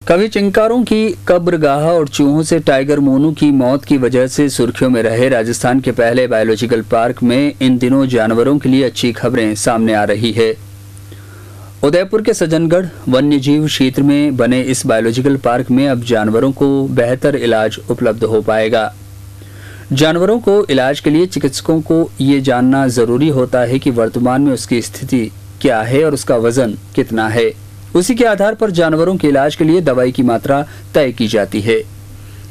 कभी चिंकारों की कब्रगाह और चूहों से टाइगर मोनू की मौत की वजह से सुर्खियों में रहे राजस्थान के पहले बायोलॉजिकल पार्क में इन दिनों जानवरों के लिए अच्छी खबरें सामने आ रही है। उदयपुर के सज्जनगढ़ वन्यजीव क्षेत्र में बने इस बायोलॉजिकल पार्क में अब जानवरों को बेहतर इलाज उपलब्ध हो पाएगा। जानवरों को इलाज के लिए चिकित्सकों को ये जानना जरूरी होता है कि वर्तमान में उसकी स्थिति क्या है और उसका वजन कितना है। उसी के आधार पर जानवरों के इलाज के लिए दवाई की मात्रा तय की जाती है।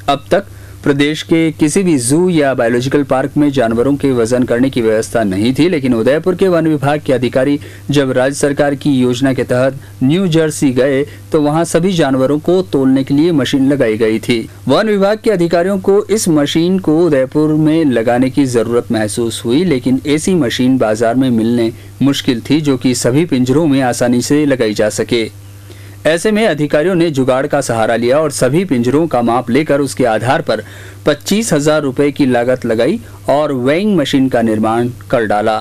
अब तक प्रदेश के किसी भी जू या बायोलॉजिकल पार्क में जानवरों के वजन करने की व्यवस्था नहीं थी, लेकिन उदयपुर के वन विभाग के अधिकारी जब राज्य सरकार की योजना के तहत न्यू जर्सी गए तो वहां सभी जानवरों को तोलने के लिए मशीन लगाई गई थी। वन विभाग के अधिकारियों को इस मशीन को उदयपुर में लगाने की जरूरत महसूस हुई, लेकिन ऐसी मशीन बाजार में मिलने मुश्किल थी जो कि सभी पिंजरों में आसानी से लगाई जा सके। ऐसे में अधिकारियों ने जुगाड़ का सहारा लिया और सभी पिंजरों का माप लेकर उसके आधार पर 25,000 रुपए की लागत लगाई और वेइंग मशीन का निर्माण कर डाला।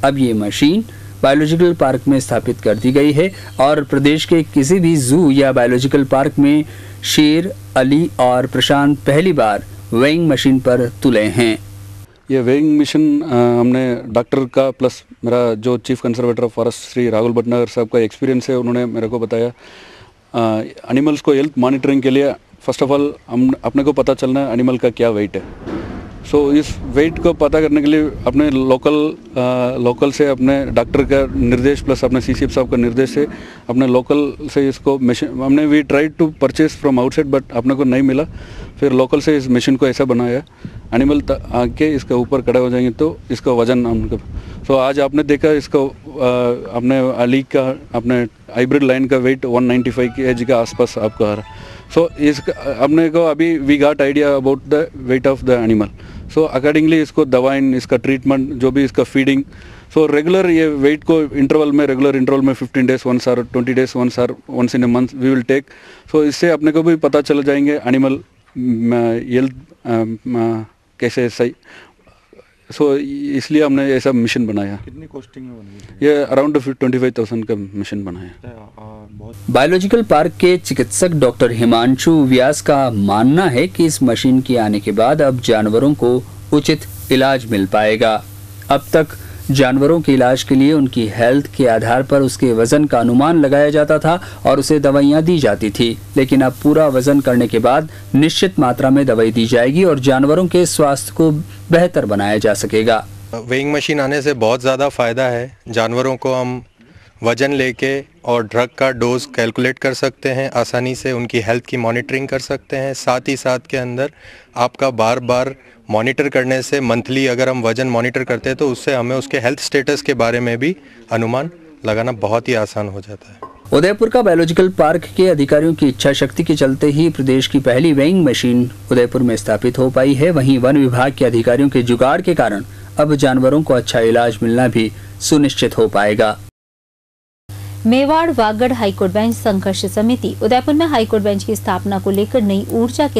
अब ये मशीन बायोलॉजिकल पार्क में स्थापित कर दी गई है और प्रदेश के किसी भी जू या बायोलॉजिकल पार्क में शेर, अली और प्रशांत पहली बार वेइंग मशीन पर तुले हैं। ये वेइंग मशीन हमने डॉक्टर का प्लस मेरा जो chief conservator of forest Shri Rahul Bhatnagar साहब का एक्सपीरियंस है, उन्होंने मेरे को बताया। एनिमल्स को हेल्थ मॉनिटरिंग के लिए फर्स्ट ऑफ ऑल हम अपने को पता चलना है एनिमल का क्या वेट है। सो इस वेट को पता करने के लिए अपने लोकल से अपने डॉक्टर का निर्देश प्लस अपने सीसीएफ साहब का निर्देश से अपने लोकल से इसको मशीन हमने we tried to purchase from outside but अपने को नहीं मिला। फिर लोकल से इस मशीन को ऐसा बनाया एनिमल आके इसके ऊपर खड़े हो जाएंगे तो इसका वजन हमको। सो आज आपने देखा इसको अपने अली का अपने हाइब्रिड लाइन का वेट 195 kg के आसपास आपको आ रहा। सो इसका अपने को अभी we got idea about the weight of the animal. So accordingly इसको दवाई, इसका ट्रीटमेंट, जो भी इसका फीडिंग, सो रेगुलर ये वेट को रेगुलर इंटरवल में 15 days once और 20 days once और once in a month we will take. So इससे अपने को भी पता चल जाएंगे एनिमल हेल्थ कैसे सही। सो इसलिए हमने ऐसा मिशन बनाया। कितनी कॉस्टिंग में बनी? ये अराउंड 25,000 का मिशन बनाया। बायोलॉजिकल पार्क के चिकित्सक डॉक्टर हिमांशु व्यास का मानना है कि इस मशीन के आने के बाद अब जानवरों को उचित इलाज मिल पाएगा। अब तक जानवरों के इलाज के लिए उनकी हेल्थ के आधार पर उसके वजन का अनुमान लगाया जाता था और उसे दवाइयां दी जाती थी, लेकिन अब पूरा वजन करने के बाद निश्चित मात्रा में दवाई दी जाएगी और जानवरों के स्वास्थ्य को बेहतर बनाया जा सकेगा। वेइंग मशीन आने से बहुत ज़्यादा फ़ायदा है। जानवरों को हम वजन लेके और ड्रग का डोज कैलकुलेट कर सकते हैं, आसानी से उनकी हेल्थ की मॉनिटरिंग कर सकते हैं। साथ ही साथ के अंदर आपका बार बार मॉनिटर करने से मंथली अगर हम वजन मॉनिटर करते हैं तो उससे हमें उसके हेल्थ स्टेटस के बारे में भी अनुमान लगाना बहुत ही आसान हो जाता है। उदयपुर का बायोलॉजिकल पार्क के अधिकारियों की इच्छा शक्ति के चलते ही प्रदेश की पहली वेइंग मशीन उदयपुर में स्थापित हो पाई है। वहीं वन विभाग के अधिकारियों के जुगाड़ के कारण अब जानवरों को अच्छा इलाज मिलना भी सुनिश्चित हो पाएगा। मेवाड़ वागड़ हाईकोर्ट बेंच संघर्ष समिति उदयपुर में हाईकोर्ट बेंच की स्थापना को लेकर नई ऊर्जा के